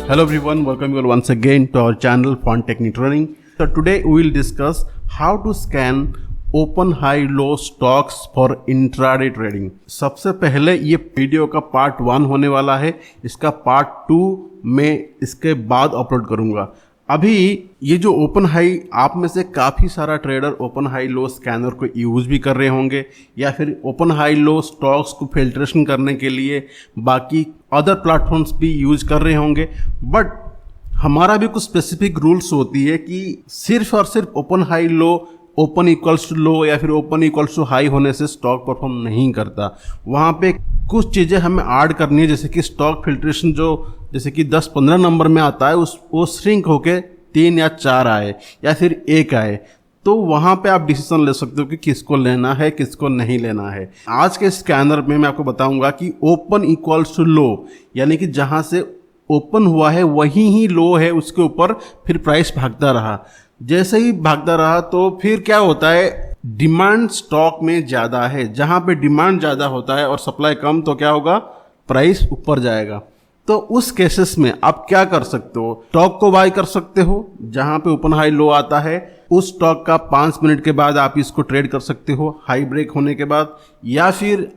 Hello everyone, welcome you all once again to our channel Font Technique Training. So today we will discuss how to scan open high low stocks for intraday trading. सबसे पहले ये video का part 1 होने वाला है, इसका part 2 मैं इसके बाद अपलोड करूंगा। अभी ये जो ओपन हाई, आप में से काफ़ी सारा ट्रेडर ओपन हाई लो स्कैनर को यूज़ भी कर रहे होंगे या फिर ओपन हाई लो स्टॉक्स को फिल्ट्रेशन करने के लिए बाकी अदर प्लेटफॉर्म्स भी यूज़ कर रहे होंगे। बट हमारा भी कुछ स्पेसिफिक रूल्स होती है कि सिर्फ और सिर्फ open high low, open equals to low या फिर ओपन इक्वल्स टू हाई होने से स्टॉक परफॉर्म नहीं करता। वहाँ पे कुछ चीज़ें हमें ऐड करनी है, जैसे कि स्टॉक फिल्ट्रेशन जो जैसे कि 10-15 नंबर में आता है वो श्रिंक होके 3 या 4 आए या फिर 1 आए, तो वहाँ पे आप डिसीजन ले सकते हो कि किसको लेना है किसको नहीं लेना है। आज के स्कैनर में मैं आपको बताऊंगा कि ओपन इक्वल्स टू लो, यानी कि जहाँ से ओपन हुआ है वही ही लो है, उसके ऊपर फिर प्राइस भागता रहा। जैसे ही भागता रहा तो फिर क्या होता है, डिमांड स्टॉक में ज़्यादा है, जहाँ पे डिमांड ज़्यादा होता है और सप्लाई कम तो क्या होगा, प्राइस ऊपर जाएगा। तो उस केसेस में आप क्या कर सकते हो, स्टॉक को बाय कर सकते हो जहाँ पे ओपन हाई लो आता है, उस स्टॉक का 5 मिनट के बाद आप इसको ट्रेड कर सकते हो हाई ब्रेक होने के बाद, या फिर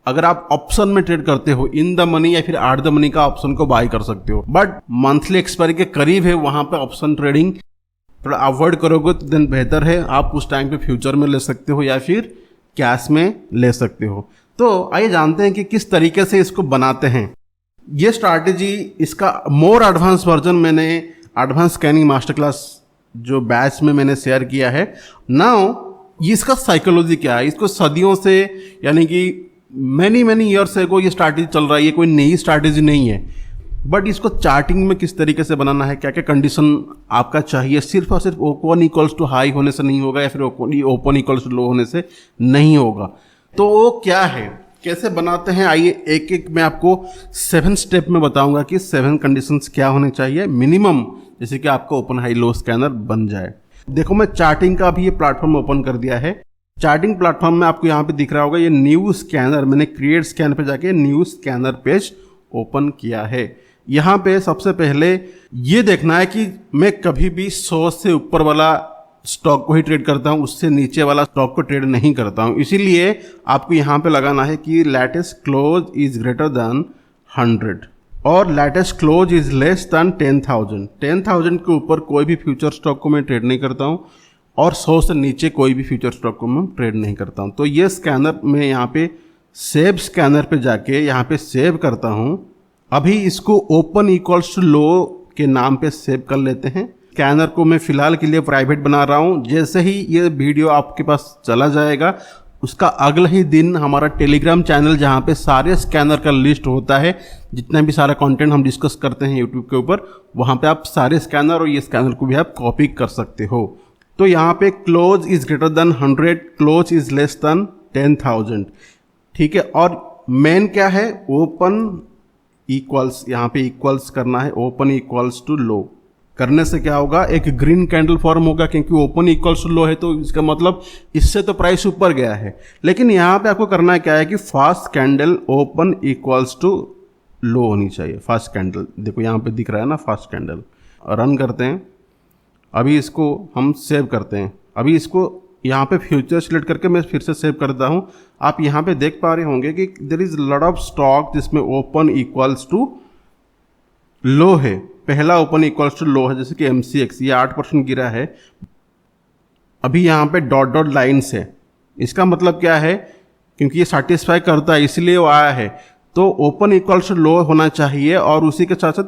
अगर आप ऑप्शन में ट्रेड करते हो इन द मनी या फिर आउट द मनी का ऑप्शन को बाय कर सकते हो। बट मंथली एक्सपायरी के करीब है, वहां पे ऑप्शन ट्रेडिंग थोड़ा अवॉइड करोगे तो दिन बेहतर है। आप उस टाइम पे फ्यूचर में ले सकते हो या फिर कैश में ले सकते हो। तो आइए जानते हैं कि किस तरीके से इसको बनाते हैं। ये स्ट्रैटेजी, इसका मोर एडवांस वर्जन मैंने एडवांस स्कैनिंग मास्टर क्लास जो बैच में मैंने शेयर किया है। नाउ इसका साइकोलॉजी क्या है, इसको सदियों से यानी कि मैनी ईयर्स से ये स्ट्रैटेजी चल रहा है, ये कोई नई स्ट्रैटेजी नहीं है। बट इसको चार्टिंग में किस तरीके से बनाना है, क्या क्या कंडीशन आपका चाहिए, सिर्फ और सिर्फ ओपन इक्वल्स टू हाई होने से नहीं होगा या फिर ओपन इक्वल्स टू लो होने से नहीं होगा। तो वो क्या है, कैसे बनाते हैं, आइए एक एक मैं आपको 7 स्टेप में बताऊंगा कि 7 कंडीशंस क्या होने चाहिए मिनिमम, जैसे कि आपका ओपन हाई लो स्कैनर बन जाए। देखो मैं चार्टिंग का भी ये प्लेटफॉर्म ओपन कर दिया है। चार्टिंग प्लेटफॉर्म में आपको यहाँ पे दिख रहा होगा ये न्यू स्कैनर, मैंने क्रिएट स्कैन पे जाके न्यू स्कैनर पेज ओपन किया है। यहाँ पे सबसे पहले ये देखना है कि मैं कभी भी 100 से ऊपर वाला स्टॉक को ही ट्रेड करता हूँ, उससे नीचे वाला स्टॉक को ट्रेड नहीं करता हूँ। इसीलिए आपको यहाँ पे लगाना है कि latest close is greater than 100 और latest close is less than 10,000। 10,000 के ऊपर कोई भी फ्यूचर स्टॉक को मैं ट्रेड नहीं करता हूँ और 100 से नीचे कोई भी फ्यूचर स्टॉक को मैं ट्रेड नहीं करता हूँ। तो ये स्कैनर मैं यहाँ पे सेव स्कैनर पे जाके यहाँ पे सेव करता हूँ। अभी इसको ओपन इक्वल्स टू लो के नाम पे सेव कर लेते हैं। स्कैनर को मैं फिलहाल के लिए प्राइवेट बना रहा हूँ। जैसे ही ये वीडियो आपके पास चला जाएगा उसका अगला ही दिन हमारा टेलीग्राम चैनल, जहाँ पे सारे स्कैनर का लिस्ट होता है, जितना भी सारा कंटेंट हम डिस्कस करते हैं यूट्यूब के ऊपर, वहाँ पे आप सारे स्कैनर और ये स्कैनर को भी आप कॉपी कर सकते हो। तो यहाँ पे close is greater than 100, close is less than 10,000, ठीक है। और मेन क्या है, ओपन इक्वल्स, यहाँ पे इक्वल्स करना है, ओपन इक्वल्स टू लो करने से क्या होगा, एक ग्रीन कैंडल फॉर्म होगा, क्योंकि ओपन इक्वल्स टू लो है तो इसका मतलब इससे तो प्राइस ऊपर गया है। लेकिन यहाँ पे आपको करना है क्या है कि first candle open equals to low होनी चाहिए। फास्ट कैंडल देखो यहाँ पे दिख रहा है ना, फास्ट कैंडल। रन करते हैं, अभी इसको हम सेव करते हैं। अभी इसको यहाँ पे फ्यूचर सिलेक्ट करके मैं फिर से सेव करता हूँ। आप यहाँ पे देख पा रहे होंगे कि there is lot of stock जिसमें ओपन इक्वल्स टू लो है। पहला ओपन इक्वल्स टू लो है, जैसे कि MCX, ये 8% गिरा है। अभी यहाँ पे डॉट डॉट लाइन्स है, इसका मतलब क्या है, क्योंकि ये सेटिस्फाई करता है इसलिए वो आया है। तो ओपन इक्वल्स टू लो होना चाहिए और उसी के साथ साथ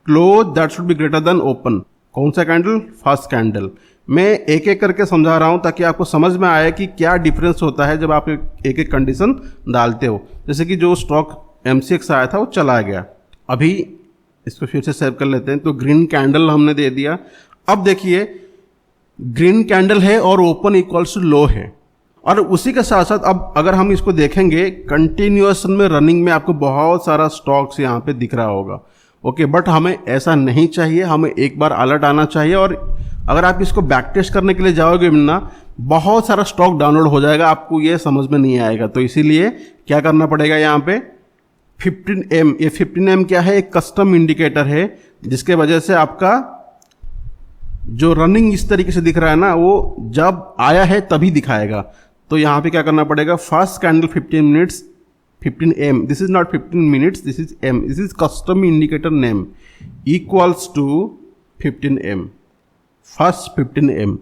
close that should be greater than open. कौन सा कैंडल, फर्स्ट कैंडल। मैं एक एक करके समझा रहा हूँ ताकि आपको समझ में आए कि क्या डिफरेंस होता है जब आप एक एक कंडीशन डालते हो। जैसे कि जो स्टॉक MCX आया था वो चला गया। अभी इसको फिर से सेव कर लेते हैं। तो ग्रीन कैंडल हमने दे दिया। अब देखिए ग्रीन कैंडल है और ओपन इक्वल्स टू लो है, और उसी के साथ साथ अब अगर हम इसको देखेंगे कंटिन्यूएशन में रनिंग में आपको बहुत सारा स्टॉक्स यहाँ पे दिख रहा होगा। ओके, बट हमें ऐसा नहीं चाहिए, हमें एक बार अलर्ट आना चाहिए। और अगर आप इसको बैक टेस्ट करने के लिए जाओगे ना, बहुत सारा स्टॉक डाउनलोड हो जाएगा, आपको ये समझ में नहीं आएगा। तो इसीलिए क्या करना पड़ेगा, यहाँ पे 15M, ये 15M क्या है, एक कस्टम इंडिकेटर है जिसके वजह से आपका जो रनिंग इस तरीके से दिख रहा है ना, वो जब आया है तभी दिखाएगा। तो यहाँ पे क्या करना पड़ेगा, first candle 15 minutes 15M, this is not 15 minutes, this is M, this is custom indicator name equals to 15M, first 15M,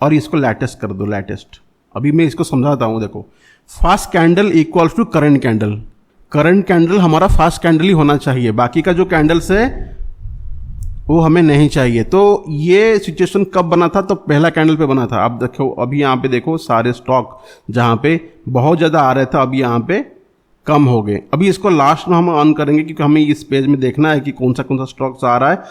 और इसको लेटेस्ट कर दो, लेटेस्ट। अभी मैं इसको समझाता हूँ। देखो, fast candle equals to current candle, current candle हमारा फास्ट कैंडल ही होना चाहिए, बाकी का जो कैंडल्स है वो हमें नहीं चाहिए। तो ये सिचुएशन कब बना था, तो पहला कैंडल पे बना था। अब देखो, अभी यहाँ पे देखो सारे स्टॉक जहाँ पे बहुत ज़्यादा आ रहे थे अभी यहाँ पे कम हो गए। अभी इसको लास्ट में हम ऑन करेंगे क्योंकि हमें इस पेज में देखना है कि कौन सा स्टॉक्स आ रहा है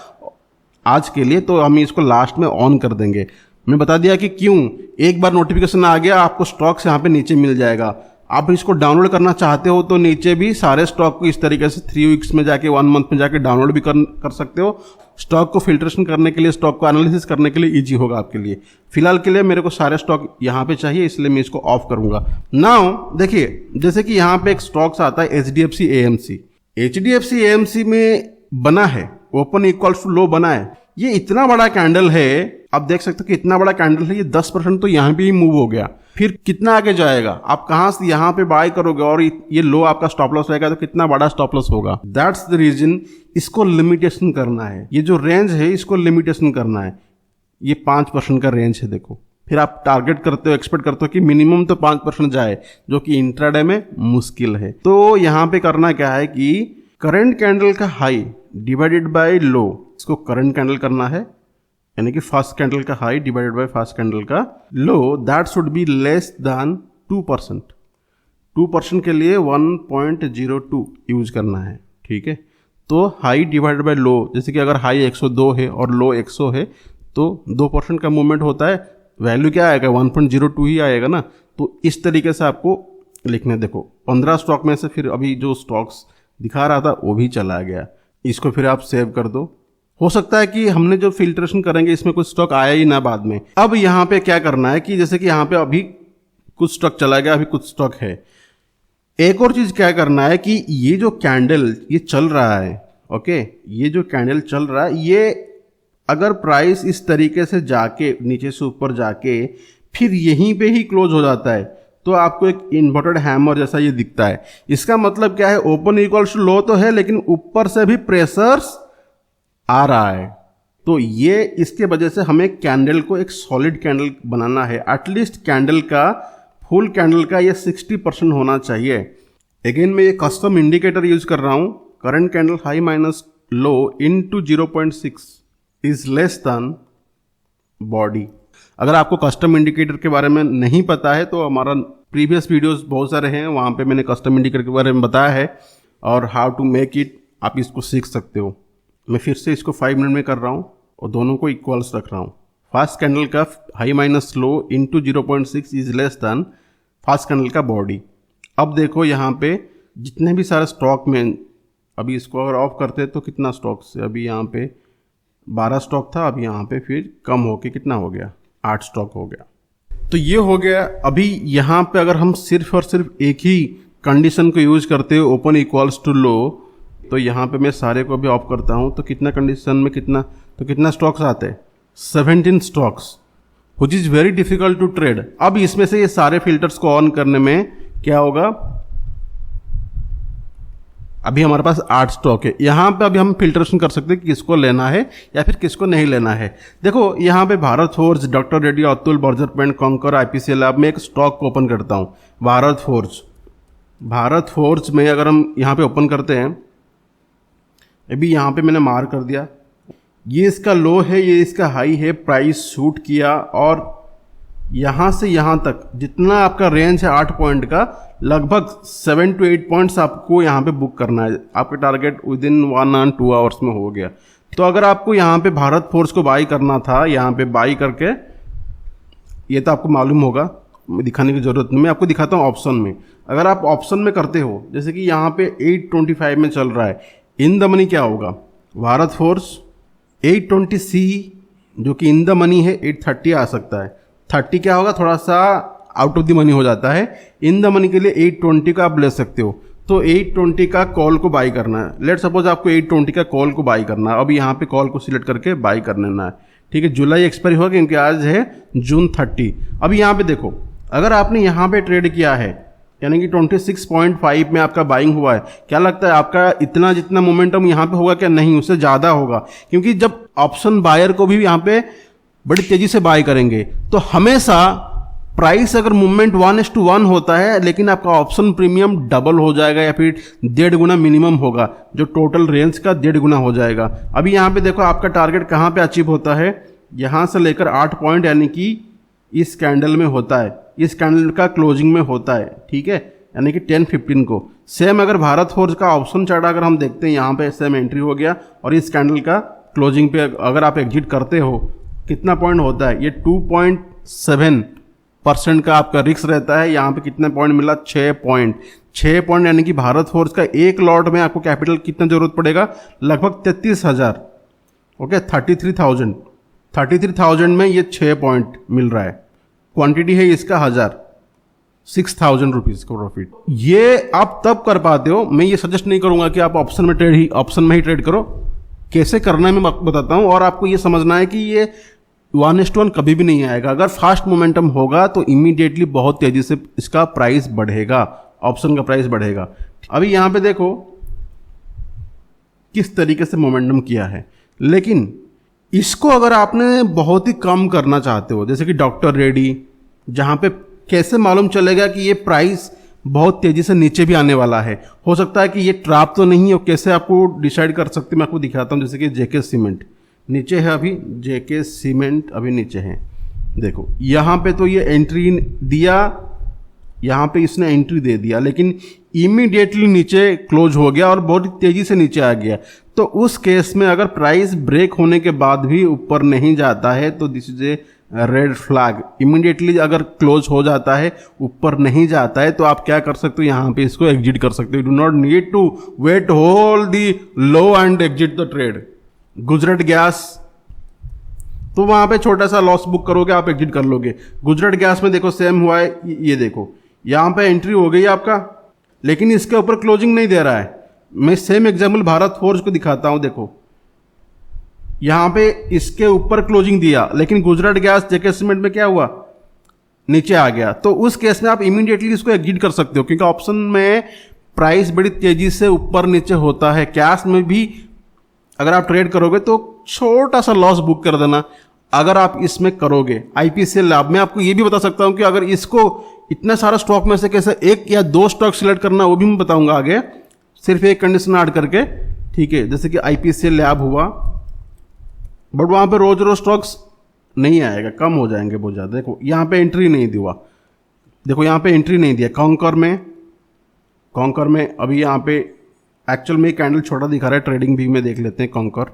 आज के लिए, तो हम इसको लास्ट में ऑन कर देंगे। मैं बता दिया कि क्यों, एक बार नोटिफिकेशन आ गया आपको स्टॉक्स यहाँ पे नीचे मिल जाएगा। आप इसको डाउनलोड करना चाहते हो तो नीचे भी सारे स्टॉक को इस तरीके से 3 वीक्स में जाके 1 मंथ में जाके डाउनलोड भी कर सकते हो। स्टॉक को फिल्ट्रेशन करने के लिए, स्टॉक को एनालिसिस करने के लिए इजी होगा आपके लिए। फिलहाल के लिए मेरे को सारे स्टॉक यहाँ पे चाहिए, इसलिए मैं इसको ऑफ करूंगा। नाउ देखिए, जैसे कि यहाँ पे एक स्टॉक्स आता है HDFC AMC। HDFC AMC में बना है ओपन इक्वल्स टू लो बना है, ये इतना बड़ा कैंडल है, आप देख सकते हो कि इतना बड़ा कैंडल है, ये 10% तो यहाँ पे ही मूव हो गया। फिर कितना आगे जाएगा, आप कहाँ से यहाँ पे बाय करोगे और ये लो आपका स्टॉप लॉस रहेगा, तो कितना बड़ा स्टॉप लॉस होगा। दैट्स द रीजन इसको लिमिटेशन करना है, ये जो रेंज है इसको लिमिटेशन करना है। ये 5% का रेंज है। देखो, फिर आप टारगेट करते हो, एक्सपेक्ट करते हो कि मिनिमम तो 5% जाए, जो कि इंट्राडे में मुश्किल है। तो यहाँ पे करना क्या है कि करंट कैंडल का हाई डिवाइडेड बाय लो, इसको करंट कैंडल करना है, यानी कि फर्स्ट कैंडल का high divided by first candle का low, that should be less than 2%। 2% के लिए 1.02 यूज करना है, ठीक है। तो हाई डिवाइडेड बाय लो, जैसे कि अगर हाई 102 है और लो 100 है तो 2% का मूवमेंट होता है, वैल्यू क्या आएगा, 1.02 ही आएगा ना। तो इस तरीके से आपको लिखना है। देखो, 15 स्टॉक में से फिर अभी जो स्टॉक्स दिखा रहा था वो भी चला गया, इसको फिर आप सेव कर दो। हो सकता है कि हमने जो फिल्ट्रेशन करेंगे इसमें कुछ स्टॉक आया ही ना बाद में। अब यहाँ पे क्या करना है कि जैसे कि यहाँ पे अभी कुछ स्टॉक चला गया, अभी कुछ स्टॉक है। एक और चीज क्या करना है कि ये जो कैंडल ये चल रहा है, ओके, ये जो कैंडल चल रहा है, ये अगर प्राइस इस तरीके से जाके नीचे से ऊपर जाके फिर यहीं पे ही क्लोज हो जाता है तो आपको एक इन्वर्टेड हैमर जैसा ये दिखता है। इसका मतलब क्या है, ओपन इक्वल्स टू लो तो है लेकिन ऊपर से भी प्रेशर्स आ रहा है। तो ये इसके वजह से हमें कैंडल को एक सॉलिड कैंडल बनाना है। एटलीस्ट कैंडल का, फुल कैंडल का ये 60% होना चाहिए। अगेन मैं ये कस्टम इंडिकेटर यूज कर रहा हूं, current candle high minus low into 0.6 is less than body. अगर आपको कस्टम इंडिकेटर के बारे में नहीं पता है तो हमारा प्रीवियस वीडियोस बहुत सारे हैं, वहाँ पे मैंने कस्टम इंडिकेटर के बारे में बताया है और हाउ टू मेक इट, आप इसको सीख सकते हो। मैं फिर से इसको 5 मिनट में कर रहा हूँ और दोनों को इक्वल्स रख रहा हूँ। फास्ट कैंडल का high minus low into 0.6 is less than fast candle का बॉडी। अब देखो यहाँ पे जितने भी सारे स्टॉक में, अभी इसको अगर ऑफ करते तो कितना स्टॉक से, अभी यहाँ पे 12 स्टॉक था, अभी यहाँ पे फिर कम होके कितना हो गया, 8 स्टॉक हो गया। तो ये हो गया। अभी यहाँ पे अगर हम सिर्फ और सिर्फ एक ही कंडीशन को यूज करते हो, ओपन इक्वल्स टू लो, तो यहाँ पे मैं सारे को भी ऑफ करता हूँ तो कितना कंडीशन में कितना स्टॉक्स आते हैं, 17 stocks, which is very difficult to trade. अब इसमें से ये सारे फिल्टर्स को ऑन करने में क्या होगा, अभी हमारे पास 8 स्टॉक है। यहाँ पे अभी हम फिल्ट्रेशन कर सकते हैं कि किसको लेना है या फिर किसको नहीं लेना है। देखो यहाँ पे Bharat Forge, doctor Reddy, Atul, Berger paint, Concor, IPCL। अब मैं एक स्टॉक को ओपन करता हूँ, भारत फोर्ज में अगर हम यहाँ पे ओपन करते हैं, अभी यहाँ पे मैंने मार्क कर दिया, ये इसका लो है, ये इसका हाई है, प्राइस शूट किया और यहाँ से यहाँ तक जितना आपका रेंज है 8 पॉइंट का, लगभग 7 to 8 पॉइंट्स आपको यहाँ पे बुक करना है। आपका target with in 1 and 2 hours में हो गया। तो अगर आपको यहाँ पे भारत फोर्स को बाई करना था, यहाँ पे बाई करके, ये तो आपको मालूम होगा, दिखाने की जरूरत नहीं, मैं आपको दिखाता हूँ ऑप्शन में। अगर आप ऑप्शन में करते हो, जैसे कि यहाँ पे 825 में चल रहा है, इन द मनी क्या होगा, भारत फोर्स 820C जो कि इन द मनी है 830 आ सकता है। 30 क्या होगा, थोड़ा सा आउट ऑफ द मनी हो जाता है। इन द मनी के लिए 820 का आप ले सकते हो। तो 820 का कॉल को बाई करना है। लेट सपोज आपको 820 का कॉल को बाई करना है। अब यहाँ पे कॉल को सिलेक्ट करके बाई कर लेना है, ठीक है। जुलाई एक्सपायरी होगा क्योंकि आज है जून 30। अब यहाँ पे देखो, अगर आपने यहाँ पे ट्रेड किया है यानी कि 26.5 में आपका बाइंग हुआ है, क्या लगता है आपका इतना जितना मोमेंटम यहाँ पे होगा क्या? नहीं, उससे ज़्यादा होगा। क्योंकि जब ऑप्शन बायर को भी यहाँ पे बड़ी तेज़ी से बाय करेंगे तो हमेशा प्राइस अगर मूवमेंट 1:1 होता है लेकिन आपका ऑप्शन प्रीमियम डबल हो जाएगा या फिर 1.5 गुना मिनिमम होगा, जो टोटल रेंज का 1.5 गुना हो जाएगा। अभी यहाँ पे देखो आपका टारगेट कहाँ पे अचीव होता है, यहाँ से लेकर 8 पॉइंट यानी कि इस कैंडल में होता है, इस कैंडल का क्लोजिंग में होता है, ठीक है, यानी कि 10:15 को। सेम अगर भारत फोर्ज का ऑप्शन चार्ट अगर हम देखते हैं, यहाँ पे सेम एंट्री हो गया और इस कैंडल का क्लोजिंग पे अगर आप एग्जिट करते हो कितना पॉइंट होता है, ये 2.7% का आपका रिस्क रहता है। यहाँ पे कितने पॉइंट मिला? 6 पॉइंट। 6 पॉइंट यानी कि भारत फोर्स का एक लॉट में आपको कैपिटल कितना जरूरत पड़ेगा? लगभग 33,000, ओके, 33,000 में ये 6 पॉइंट मिल रहा है। क्वांटिटी है इसका 1000, 6,000 रुपीज़ का प्रॉफिट। ये आप तब कर पाते हो, मैं ये सजेस्ट नहीं करूंगा कि आप ऑप्शन में ही ट्रेड करो। कैसे करना है मैं आपको बताता हूँ, और आपको ये समझना है कि ये 1:1 कभी भी नहीं आएगा। अगर फास्ट मोमेंटम होगा तो इमीडिएटली बहुत तेजी से इसका प्राइस बढ़ेगा, ऑप्शन का प्राइस बढ़ेगा। अभी यहाँ पे देखो किस तरीके से मोमेंटम किया है, लेकिन इसको अगर आपने बहुत ही कम करना चाहते हो, जैसे कि डॉक्टर रेडी, जहाँ पे कैसे मालूम चलेगा कि ये प्राइस बहुत तेजी से नीचे भी आने वाला है, हो सकता है कि ये ट्रैप तो नहीं है, कैसे आपको डिसाइड कर सकते, मैं आपको दिखाता हूँ। जैसे कि जेके सीमेंट नीचे है, अभी जेके सीमेंट अभी नीचे है, देखो यहाँ पे तो ये एंट्री दिया, यहाँ पे इसने एंट्री दे दिया, लेकिन इमीडिएटली नीचे क्लोज हो गया और बहुत तेजी से नीचे आ गया। तो उस केस में अगर प्राइस ब्रेक होने के बाद भी ऊपर नहीं जाता है तो this is a red flag. Immediately अगर क्लोज हो जाता है, ऊपर नहीं जाता है, तो आप क्या कर सकते हो, यहाँ पे इसको एग्जिट कर सकते हो। Do not need to wait whole the low and exit the trade. Gujarat gas, तो वहां पे छोटा सा लॉस बुक करोगे, आप एग्जिट कर लोगे। गुजरात गैस में देखो सेम हुआ है, ये देखो यहाँ पे एंट्री हो गई आपका, लेकिन इसके ऊपर क्लोजिंग नहीं दे रहा है। मैं सेम एग्जाम्पल भारत फोर्ज को दिखाता हूं, देखो यहाँ पे इसके ऊपर क्लोजिंग दिया, लेकिन गुजरात गैस जेके सीमेंट में क्या हुआ, नीचे आ गया। तो उस केस में आप इमीडिएटली इसको एग्जिट कर सकते हो, क्योंकि ऑप्शन में प्राइस बड़ी तेजी से ऊपर नीचे होता है। कैश में भी अगर आप ट्रेड करोगे तो छोटा सा लॉस बुक कर देना अगर आप इसमें करोगे। आईपीसीएल लैब में आपको ये भी बता सकता हूं कि अगर इसको इतना सारा स्टॉक में से कैसे 1 या 2 स्टॉक सिलेक्ट करना, वो भी मैं बताऊंगा आगे, सिर्फ एक कंडीशन ऐड करके, ठीक है। जैसे कि आईपीसीएल लैब हुआ, बट वहां पे रोज रोज स्टॉक्स नहीं आएगा, कम हो जाएंगे बहुत ज़्यादा। देखो यहाँ पे एंट्री नहीं दिया, देखो यहाँ पे एंट्री नहीं दिया। कॉन्कर में अभी यहाँ पे एक्चुअल में कैंडल छोटा दिखा रहा है, ट्रेडिंग व्यू में देख लेते हैं। कॉन्कर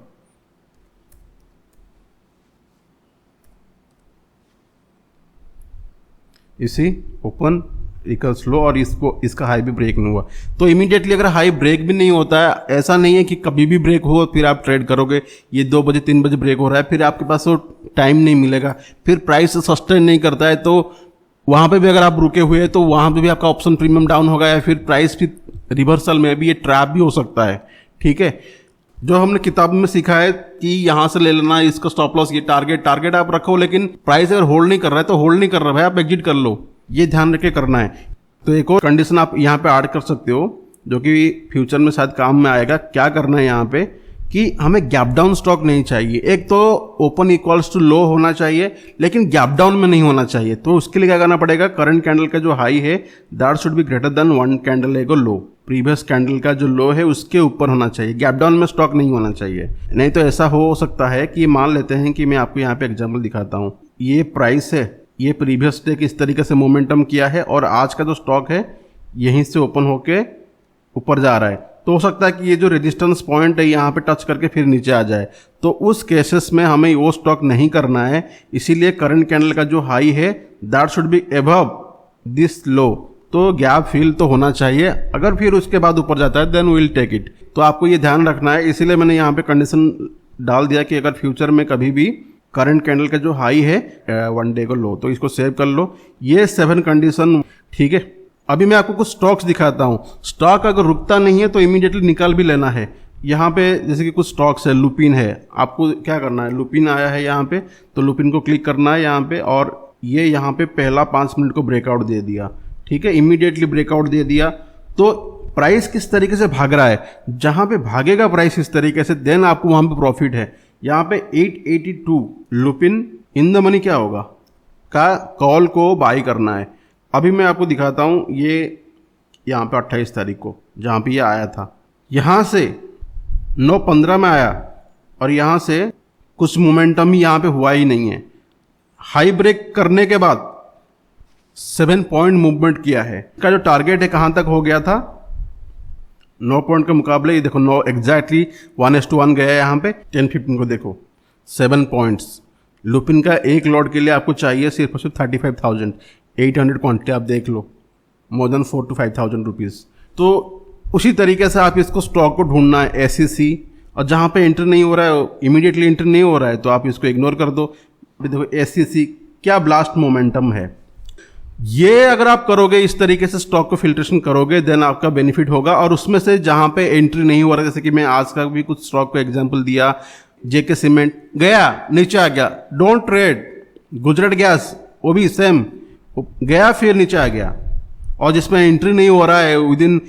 इसी ओपन इक्वल्स लो, और इसका हाई भी ब्रेक नहीं हुआ। तो इमीडिएटली अगर हाई ब्रेक भी नहीं होता है, ऐसा नहीं है कि कभी भी ब्रेक हो फिर आप ट्रेड करोगे। ये 2 बजे 3 बजे ब्रेक हो रहा है, फिर आपके पास वो टाइम नहीं मिलेगा, फिर प्राइस सस्टेन नहीं करता है, तो वहाँ पे भी अगर आप रुके हुए हैं तो वहाँ पे भी आपका ऑप्शन प्रीमियम डाउन होगा, या फिर प्राइस भी रिवर्सल में भी ये ट्रैप भी हो सकता है, ठीक है। जो हमने किताब में सीखा है कि यहाँ से ले लेना, इसका स्टॉप लॉस, ये टारगेट आप रखो, लेकिन प्राइस अगर होल्ड नहीं कर रहा है तो होल्ड नहीं कर रहा है, आप एग्जिट कर लो, ये ध्यान रख के करना है। तो एक और कंडीशन आप यहाँ पे ऐड कर सकते हो जो कि फ्यूचर में शायद काम में आएगा। क्या करना है यहाँ पे कि हमें गैप डाउन स्टॉक नहीं चाहिए। एक तो ओपन इक्वल्स टू लो होना चाहिए, लेकिन गैप डाउन में नहीं होना चाहिए। तो उसके लिए क्या करना पड़ेगा, करंट कैंडल का जो हाई है that should be greater than 1 candle एगो लो। प्रीवियस कैंडल का जो लो है उसके ऊपर होना चाहिए, गैप डाउन में स्टॉक नहीं होना चाहिए। नहीं तो ऐसा हो सकता है कि मान लेते हैं कि मैं आपको यहाँ पे एग्जाम्पल दिखाता हूँ, ये प्राइस है, ये प्रीवियस डे किस तरीके से मोमेंटम किया है, और आज का जो स्टॉक है यहीं से ओपन होके ऊपर जा रहा है। तो हो सकता है कि ये जो रेजिस्टेंस पॉइंट है यहाँ पे टच करके फिर नीचे आ जाए, तो उस केसेस में हमें वो स्टॉक नहीं करना है। इसीलिए करंट कैंडल का जो हाई है that should be above this low, तो गैप फिल तो होना चाहिए। अगर फिर उसके बाद ऊपर जाता है then we will take it. तो आपको ये ध्यान रखना है, इसीलिए मैंने यहाँ पे कंडीशन डाल दिया कि अगर फ्यूचर में कभी भी करंट कैंडल का जो हाई है 1 डे को लो, तो इसको सेव कर लो। ये 7 कंडीशन, ठीक है। अभी मैं आपको कुछ स्टॉक्स दिखाता हूँ। स्टॉक अगर रुकता नहीं है तो इमीडिएटली निकाल भी लेना है। यहाँ पे जैसे कि कुछ स्टॉक्स है, लुपिन है, आपको क्या करना है, लुपिन आया है यहाँ पे तो लुपिन को क्लिक करना है यहाँ पे, और ये यहाँ पे पहला 5 मिनट को ब्रेकआउट दे दिया, ठीक है, इमीडिएटली ब्रेकआउट दे दिया। तो प्राइस किस तरीके से भाग रहा है, जहाँ पे भागेगा प्राइस इस तरीके से, देन आपको वहाँ पे प्रॉफिट है। यहाँ पे 882 लुपिन इन द मनी क्या होगा का कॉल को बाई करना है। अभी मैं आपको दिखाता हूँ, ये यहाँ पे 28 तारीख को जहाँ पे ये आया था, यहाँ से 9:15 में आया और यहाँ से कुछ मोमेंटम ही यहाँ पे हुआ ही नहीं है। हाई ब्रेक करने के बाद 7 पॉइंट मूवमेंट किया है। इसका जो टारगेट है कहाँ तक हो गया था, 9 पॉइंट के मुकाबले ये देखो 9 एग्जैक्टली 1:1 गया है यहाँ पे। 10-15 को देखो 7 पॉइंट्स। लुपिन का एक लॉट के लिए आपको चाहिए सिर्फ 35,800 क्वांटिटी, आप देख लो, मोर देन 4,000 to 5,000 रुपीज़। तो उसी तरीके से आप इसको स्टॉक को ढूंढना है SEC, और जहाँ पे एंटर नहीं हो रहा है, इमीडिएटली एंटर नहीं हो रहा है, तो आप इसको इग्नोर कर दो। देखो SEC क्या ब्लास्ट मोमेंटम है, ये अगर आप करोगे इस तरीके से स्टॉक को फिल्ट्रेशन करोगे देन आपका बेनिफिट होगा। और उसमें से जहाँ पे एंट्री नहीं हो रहा, जैसे कि मैं आज का भी कुछ स्टॉक को एग्जांपल दिया, JK सीमेंट गया नीचे आ गया, डोंट ट्रेड। गुजरात गैस वो भी सेम गया फिर नीचे आ गया, और जिसमें एंट्री नहीं हो रहा है विदिन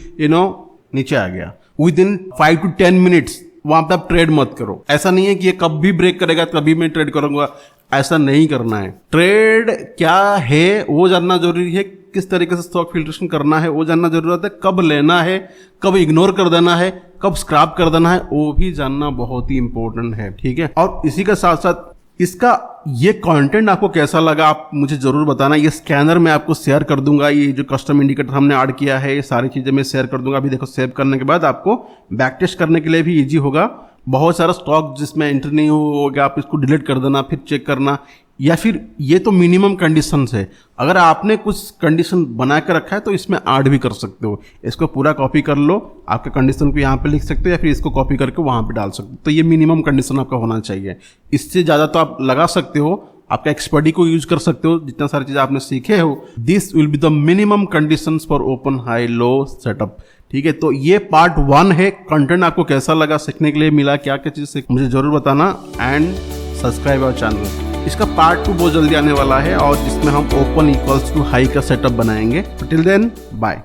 नीचे आ गया विदिन 5 to 10 मिनट्स, वहां पे आप ट्रेड मत करो। ऐसा नहीं है कि ये कब भी ब्रेक करेगा तभी मैं ट्रेड करूंगा, ऐसा नहीं करना है। ट्रेड क्या है वो जानना जरूरी है, किस तरीके से स्टॉक फिल्ट्रेशन करना है वो जानना जरूरत है, कब लेना है, कब इग्नोर कर देना है, कब स्क्रैप कर देना है, वो भी जानना बहुत ही इंपॉर्टेंट है, ठीक है। और इसी के साथ साथ इसका ये कंटेंट आपको कैसा लगा आप मुझे जरूर बताना। ये स्कैनर मैं आपको शेयर कर दूंगा, ये जो कस्टम इंडिकेटर हमने ऐड किया है ये सारी चीजें मैं शेयर कर दूंगा। अभी देखो सेव करने के बाद आपको बैक टेस्ट करने के लिए भी इजी होगा। बहुत सारा स्टॉक जिसमें एंट्री नहीं होगा आप इसको डिलीट कर देना, फिर चेक करना, या फिर ये तो मिनिमम कंडीशंस है, अगर आपने कुछ कंडीशन बना के रखा है तो इसमें ऐड भी कर सकते हो। इसको पूरा कॉपी कर लो, आपके कंडीशन को यहाँ पे लिख सकते हो, या फिर इसको कॉपी करके वहाँ पे डाल सकते हो। तो ये मिनिमम कंडीशन आपका होना चाहिए, इससे ज़्यादा तो आप लगा सकते हो, आपका एक्सपर्टी को यूज कर सकते हो, जितना सारी चीज़ें आपने सीखे हो। This will be the minimum conditions for open high low setup, ठीक है। तो ये पार्ट 1 है। कंटेंट आपको कैसा लगा, सीखने के लिए मिला, क्या क्या चीज़ सीख, मुझे जरूर बताना। And subscribe our channel. इसका पार्ट 2 बहुत जल्दी आने वाला है, और जिसमें हम ओपन इक्वल्स टू हाई का सेटअप बनाएंगे। Till then bye.